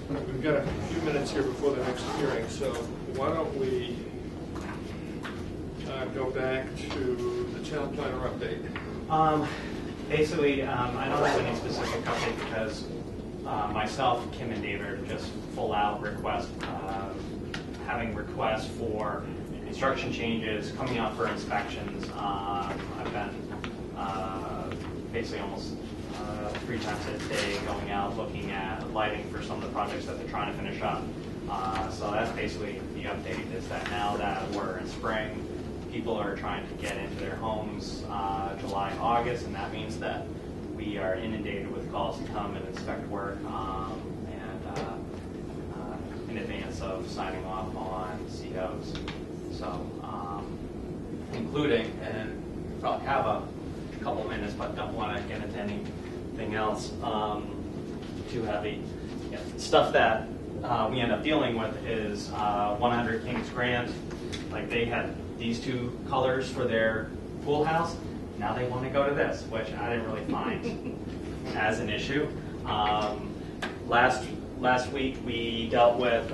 We've got a few minutes here before the next hearing, so why don't we go back to the town planner update. Basically, I don't have any specific update because myself, Kim, and David are just full out request, having requests for construction changes, coming out for inspections. I've been basically almost 3 times a day going out looking at lighting for some of the projects that they're trying to finish up. So that's basically the update, is that now that we're in spring, people are trying to get into their homes July, August, and that means that we are inundated with calls to come and inspect work in advance of signing off on COs. So, including, and we probably have a couple minutes, but don't want to get into anything else too heavy. Yeah, stuff that we end up dealing with is 100 Kings Grant. Like, they had these 2 colors for their pool house. Now they want to go to this, which I didn't really find as an issue. Last week we dealt with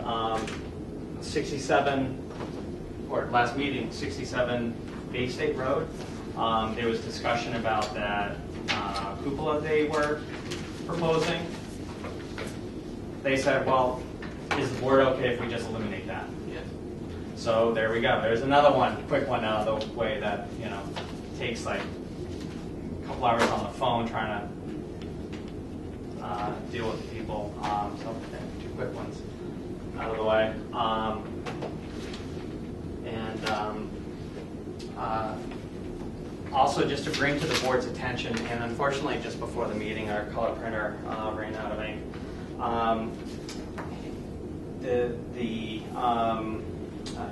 67, or last meeting, 67 Bay State Road. There was discussion about that cupola they were proposing. They said, well, is the board okay if we just eliminate that? Yeah. So there we go. There's another one, quick one out of the way that, takes like a couple hours on the phone trying to deal with people. So 2 quick ones out of the way. Also, just to bring to the board's attention, and unfortunately just before the meeting our color printer ran out of ink. The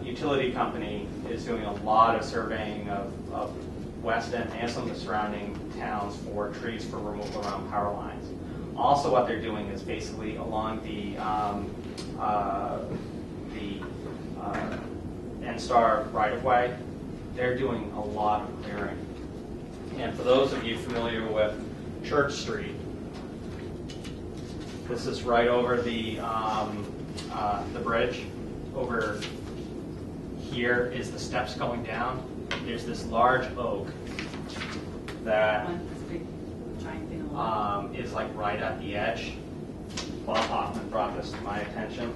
utility company is doing a lot of surveying of Weston and some of the surrounding towns for trees for removal around power lines. Also, what they're doing is basically along the N-Star right-of-way, they're doing a lot of clearing. And for those of you familiar with Church Street, this is right over the bridge. Over here is the steps going down. There's this large oak that is like right at the edge. Bob Hoffman brought this to my attention.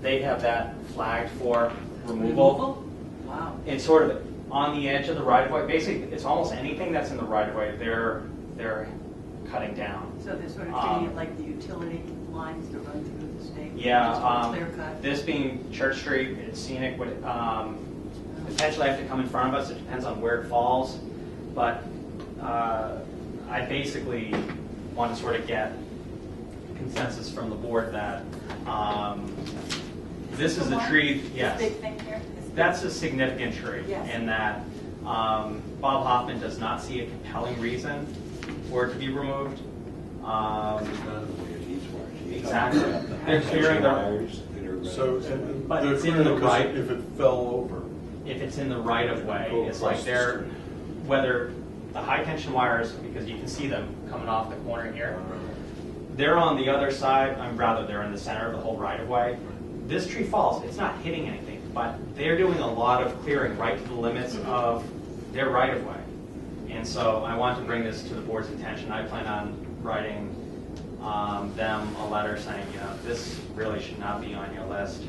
They have that flagged for removal. Wow. It's sort of on the edge of the right-of-way. Basically, it's almost anything that's in the right-of-way, they're cutting down. So they're sort of treating it like the utility lines that run through the state? Yeah, clear cut? this being Church Street, it's scenic, would potentially have to come in front of us. It depends on where it falls. But I basically want to sort of get consensus from the board that this is a tree, yes. This big thing here? That's a significant tree, yes. In that Bob Hoffman does not see a compelling reason for it to be removed. Exactly. They're clearing the. So, but it's in the right. If it fell over. If it's in the right of way, it's like they're, whether the high tension wires, because you can see them coming off the corner here, they're on the other side. Rather, they're in the center of the whole right of way. This tree falls. It's not hitting anything, but they're doing a lot of clearing right to the limits of their right of way. And so I want to bring this to the board's attention. I plan on writing them a letter saying, this really should not be on your list.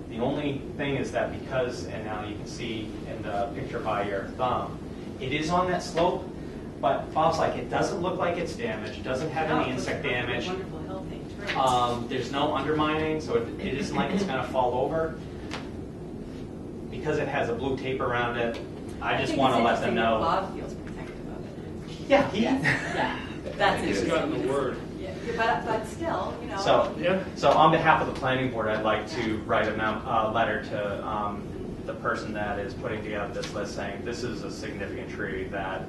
The only thing is that because, and now you can see in the picture by your thumb, it is on that slope, but Bob's like, it doesn't look like it's damaged. It doesn't have any insect damage. Wonderful, healthy trees. There's no undermining, so it isn't like it's going to fall over. Because it has a blue tape around it, I just want to let them know. Bob feels protective of it. Yeah, Yeah. That's He's interesting. gotten the word. Yeah, but still, So on behalf of the planning board, I'd like to write a letter to the person that is putting together this list, saying this is a significant tree that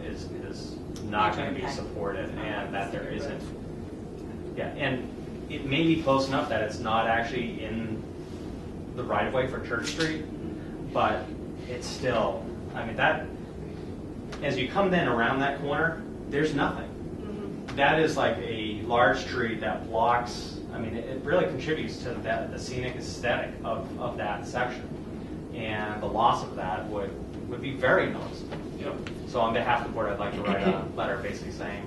is not going to be supported, and that there isn't. Yeah, and it may be close enough that it's not actually in the right of way for Church Street, but it's still. I mean, that as you come then around that corner, there's nothing. That is like a large tree that blocks, I mean, it really contributes to the scenic aesthetic of that section. And the loss of that would be very noticeable. Yeah. So on behalf of the board, I'd like to write a letter basically saying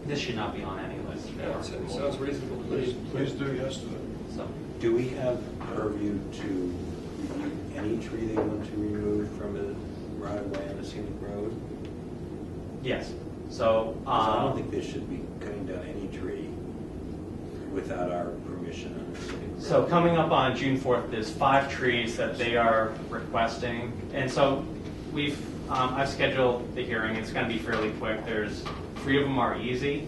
this should not be on any list. Yeah, it sounds reasonable to me. Please do yes to that. So, Do we have purview to review any tree they want to remove from a right of way on a scenic road? yes. So, 'Cause I don't think they should be cutting down any tree without our permission on a scenic road. So coming up on June 4th, there's 5 trees that they are requesting. And so I've scheduled the hearing. It's going to be fairly quick. There's 3 of them are easy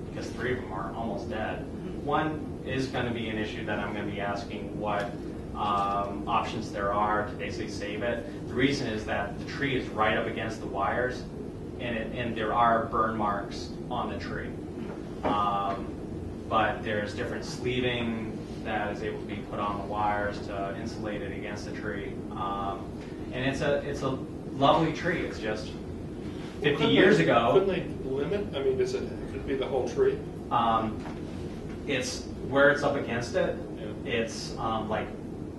because 3 of them are almost dead. One is going to be an issue that I'm going to be asking what options there are to basically save it. The reason is that the tree is right up against the wires and there are burn marks on the tree. But there's different sleeving that is able to be put on the wires to insulate it against the tree. And it's a lovely tree. It's just 50 years ago. Couldn't they limit? I mean, could it be the whole tree? It's where it's up against it. Yeah. It's like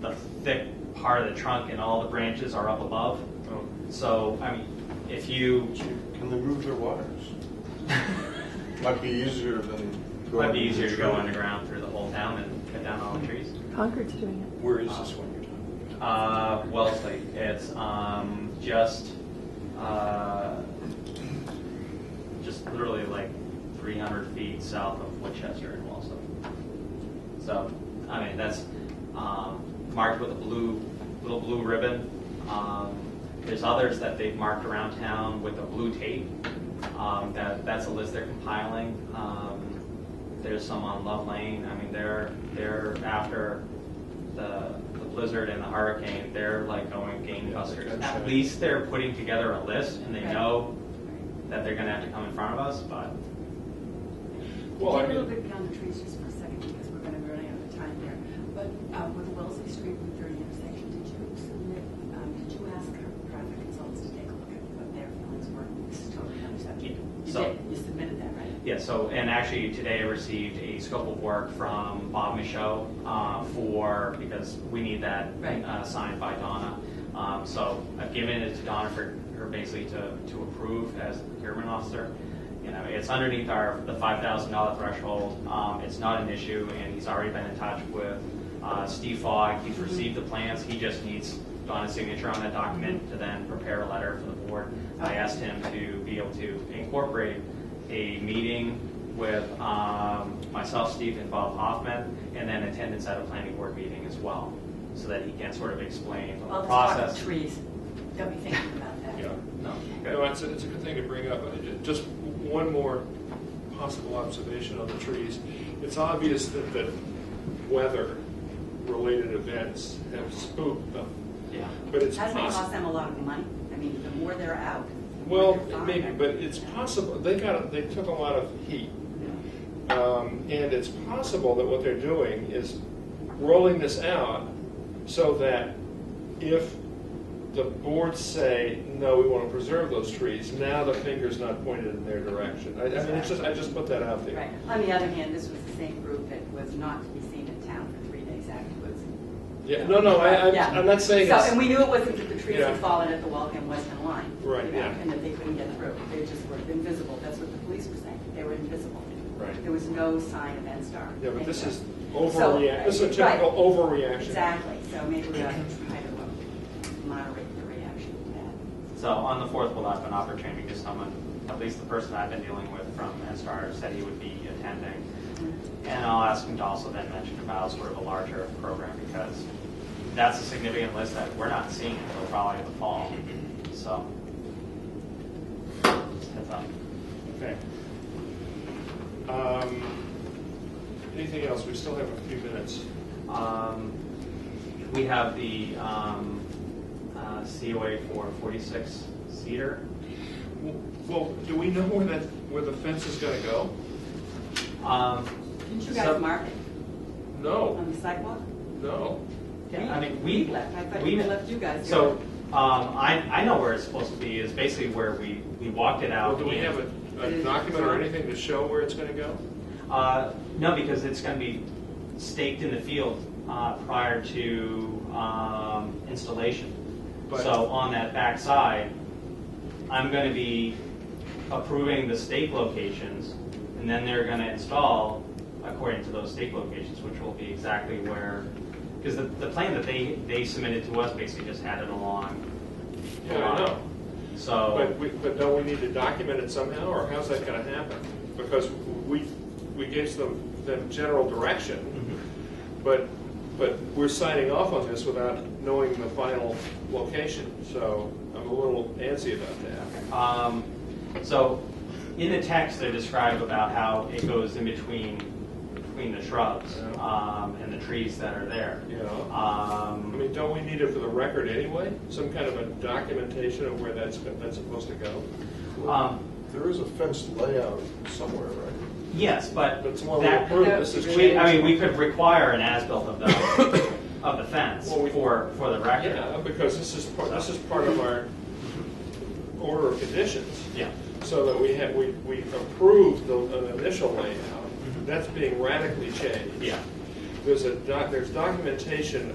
the thick part of the trunk and all the branches are up above. Oh. So, I mean, if you... Can they move their wires? Might be easier than... Might be easier to go underground through the whole town and cut down all the trees. Concord's doing it. Where is this one you're talking about? Wellesley. It's just literally like 300 feet south of Winchester and Wellesley. So, I mean, that's marked with a little blue ribbon. There's others that they've marked around town with a blue tape. That's a list they're compiling. There's some on Love Lane. I mean, they're after the blizzard and the hurricane. They're like going gangbusters. Yeah, At least they're putting together a list, and they know that they're going to have to come in front of us. But Well, I Take a little mean, bit down the trees just for a second because we're going to be running out of time here. But with the Wellesley Street Route 30 intersection, did you ask our traffic consultants to take a look at what their feelings were? This is totally unacceptable. You So- did. You submitted that, right? yeah, so, and actually today I received a scope of work from Bob Michaud because we need that Right. signed by Donna. So I've given it to Donna for her basically to approve as the procurement officer. You know, it's underneath the $5,000 threshold. It's not an issue, and he's already been in touch with Steve Fogg. He's received the plans. He just needs Donna's signature on that document to then prepare a letter for the board. I asked him to be able to incorporate a meeting with myself, Steve, and Bob Hoffman, and then attendance at a planning board meeting as well, so that he can sort of explain the Well, let's process. talk trees. Don't be thinking about that. yeah. No, No, it's a good thing to bring up. Just one more possible observation on the trees. It's obvious that weather-related events have spooked them, yeah. but it's Hasn't it possible. cost them a lot of money? I mean, the more they're out. the more Well, they're fine. maybe, but it's possible. They took a lot of heat, and it's possible that what they're doing is rolling this out so that if the boards say no, we want to preserve those trees, now the finger's not pointed in their direction. I mean, I just put that out there. Right. On the other hand, this was the same group that was not to be seen in town for 3 days afterwards. Yeah, no, Yeah. I'm not saying So, it's. and we knew it wasn't that the trees Yeah. had fallen at the Waltham Weston line. Right, you know, yeah. And that they couldn't get through. They just were invisible. That's what the police were saying. They were invisible. Right. There was no sign of NSTAR. Yeah, but this is So, overreaction. This is a typical right. overreaction. Exactly. So maybe we ought to try to moderate the reaction to that. So on the 4th, we'll have an opportunity because someone, at least the person I've been dealing with from NSTAR, said he would be attending. And I'll ask him to also then mention about sort of a larger program because that's a significant list that we're not seeing until probably the fall. So, heads up. Okay. Anything else? We still have a few minutes. We have the COA for 46 Cedar. Well, do we know where the fence is going to go? Didn't you guys So- mark it No, on the sidewalk? no. I mean, we left. I thought we we left you guys. So I know where it's supposed to be. Is basically where we walked it out. Well, do we and- have a a document or anything to show where it's going to go? No, because it's going to be staked in the field prior to installation. So on that back side, I'm going to be approving the stake locations, and then they're going to install according to those stake locations, which will be exactly where, because the plan that they submitted to us basically just had it along. Yeah, I know. So, But don't we need to document it somehow, or how's that going to happen? Because we gave them general direction, but we're signing off on this without knowing the final location. So I'm a little antsy about that. so in the text they describe about how it goes in between the shrubs and the trees that are there. You know, I mean, don't we need it for the record anyway? Some kind of a documentation of where that's supposed to go. There is a fenced layout somewhere, right? Yes, but That's one we approved. This is we could require an as-built of the fence for the record. Yeah, because this is part of our order of conditions. Yeah. So that we approved an initial layout. That's being radically changed. Yeah. There's documentation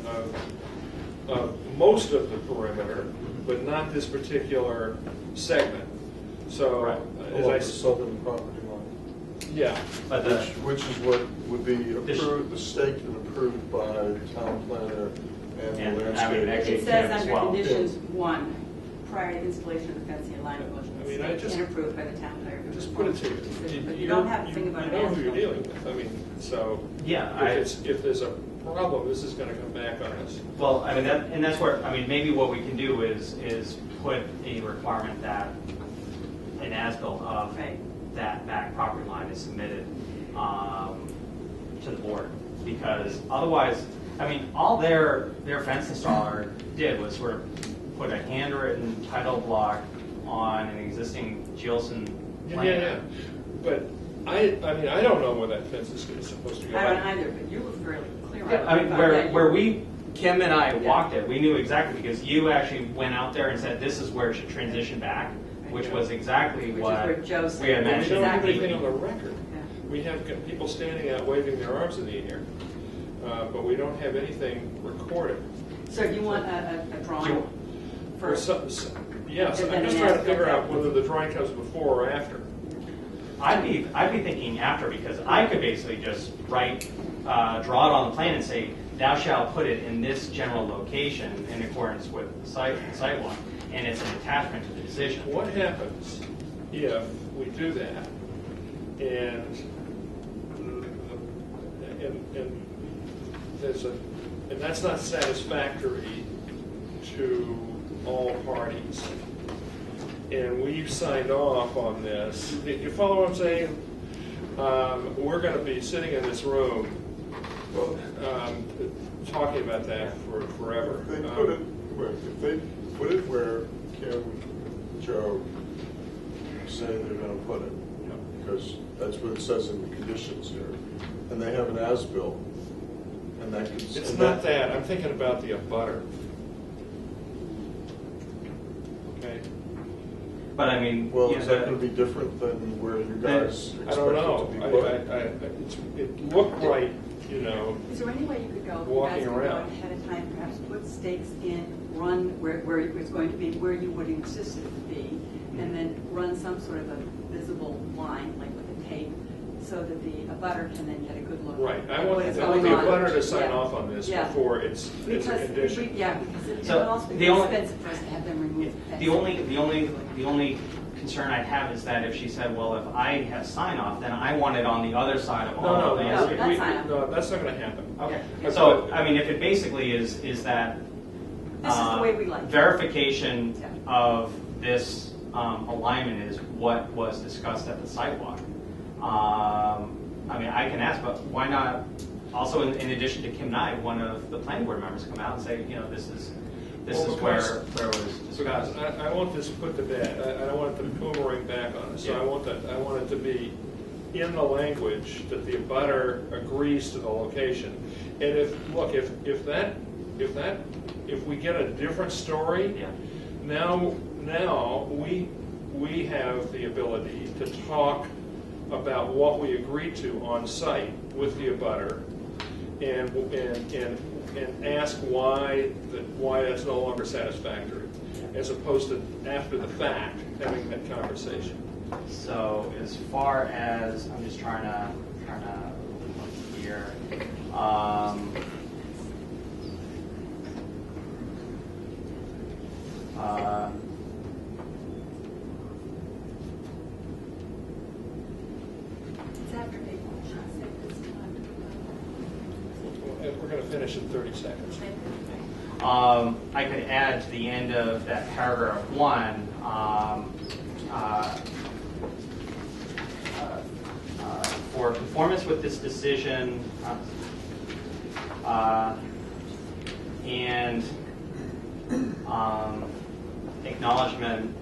of most of the perimeter, but not this particular segment. So, Right. Along the as southern property line. yeah, But Which is what would be approved, the staked and approved by the town planner and the And, landscape. actually, It says as under well. conditions 1, prior to installation of the fencing and line motion, I mean, I just- and approved by the town planner. just put it to you. But you don't have to think about You it. know as who you're built. dealing with. I mean, so Yeah, if there's a problem, this is going to come back on us. well, I mean, that's where, I mean, maybe what we can do is put a requirement that an as-built of Right. that back property line is submitted to the board, because otherwise, I mean, all their fence installer did was sort of put a handwritten title block on an existing Gilson plan. Yeah. But I mean, I don't know where that fence is supposed to go. I don't either, but you were fairly clear on it. Yeah, I mean, About that. Kim and I walked it, we knew exactly, because you actually went out there and said, this is where it should transition back, which was exactly Which is what where Joe said. we had We mentioned. don't have Exactly. anything on the record. Yeah. We have people standing out waving their arms in the air, but we don't have anything recorded. So do you want a drawing first? Yes, And I'm then just an trying to as-built figure out after. whether the drawing comes before or after. I'd be thinking after, because I could basically just write, draw it on the plan and say, thou shalt put it in this general location in accordance with the sidewalk, and it's an attachment to the decision. What happens if we do that and that's not satisfactory to all parties, and we've signed off on this? You follow what I'm saying? We're going to be sitting in this room talking about that for forever. If they put it where Kim, Joe say they're gonna put it, because that's what it says in the conditions here, and they have an as-built, and that can. It's not that. I'm thinking about the abutter. Okay. But I mean, Well, you is know, that gonna be different than where you guys I expect don't it know. to be put? It looked right, you know. Is there any way you could go, you Walking guys could go around. ahead of time, perhaps put stakes in, run where it's going to be, where you would insist it to be, and then run some sort of a visible line, like with a tape, so that the abutter can then get a good look. Right. I at want what is the going on. abutter to sign Yeah. off on this Yeah. before it's a Because condition. because it So would also be the only- expensive for us to have them remove the fence. the only concern I'd have is that if she said, well, if I have sign off, then I want it on the other side of all No, the no, landscape. that's fine. no, that's not going to happen. Okay, I so, thought- I mean, if it basically is that This is the way we like it. verification Yeah. of this alignment is what was discussed at the sidewalk. I mean, I can ask, but why not, also in addition to Kim and I, one of the planning board members come out and say, you know, this is where it was discussed. Because I want this put to bed. I don't want it to boomerang back on us. So Yeah. I want it to be in the language that the abutter agrees to the location. And if we get a different story, Yeah. now we we have the ability to talk about what we agreed to on site with the abutter and ask why that's no longer satisfactory, as opposed to after the fact having that conversation. So as far as, I'm just trying to look here. It's after April, should I say this time? And we're going to finish in 30 seconds. I could add to the end of that paragraph 1, for conformance with this decision and acknowledgement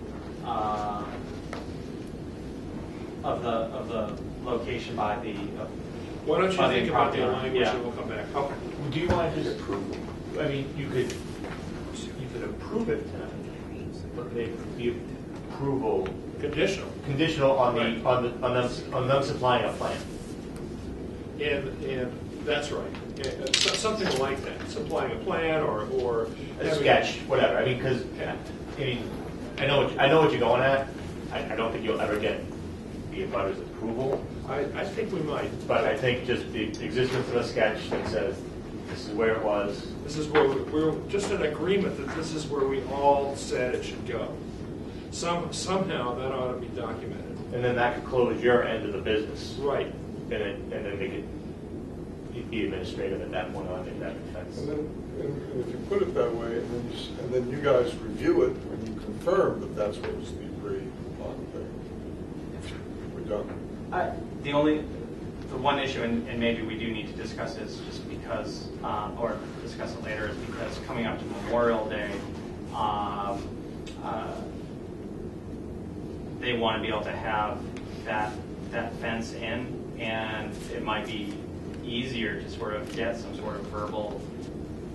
of the location by the Why don't you by the think about the property owner. language Yeah. and we'll come back. Okay. Do you want to just approve? I mean, you could approve it tonight, but make the approval Conditional. conditional on Right. on them supplying a plan. And that's right. Something like that, supplying a plan or A having- sketch, whatever. I mean, because I know what you're going at. I don't think you'll ever get the abutter's approval, I think we might. but I think just the existence of a sketch that says this is where it was. This is where we're just in agreement that this is where we all said it should go. Somehow that ought to be documented. And then that could close your end of the business. Right. And then make it be administrative at that point on, if that makes sense. And then, and if you put it that way, and then you guys review it, and you confirm that that's what was the agreed upon thing, we're done. The one issue, and maybe we do need to discuss this just because, or discuss it later, is because coming up to Memorial Day, they want to be able to have that fence in, and it might be easier to sort of get some sort of verbal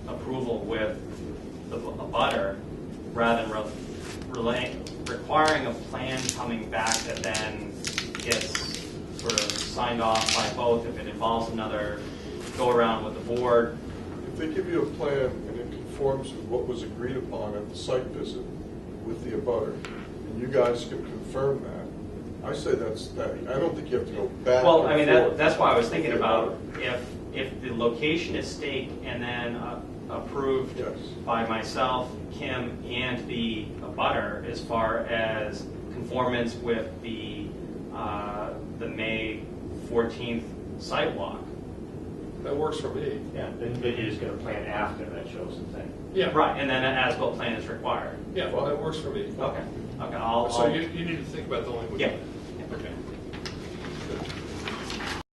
approval with the abutter rather than requiring a plan coming back that then gets sort of signed off by both if it involves another go around with the board. If they give you a plan and it conforms with what was agreed upon at the site visit with the abutter, and you guys can confirm that, I say that's that. I don't think you have to go back. Well, I and mean, forth that's why I was thinking with the about abutter. if the location is staked and then approved Yes. by myself, Kim, and the abutter as far as conformance with the May 14th sidewalk. That works for me. Yeah, then you're just going to plan after that shows the thing. Yeah. Right, and then an as-built plan is required. Yeah, well, that works for me. Okay, I'll. So you need to think about the language. Yeah. Okay.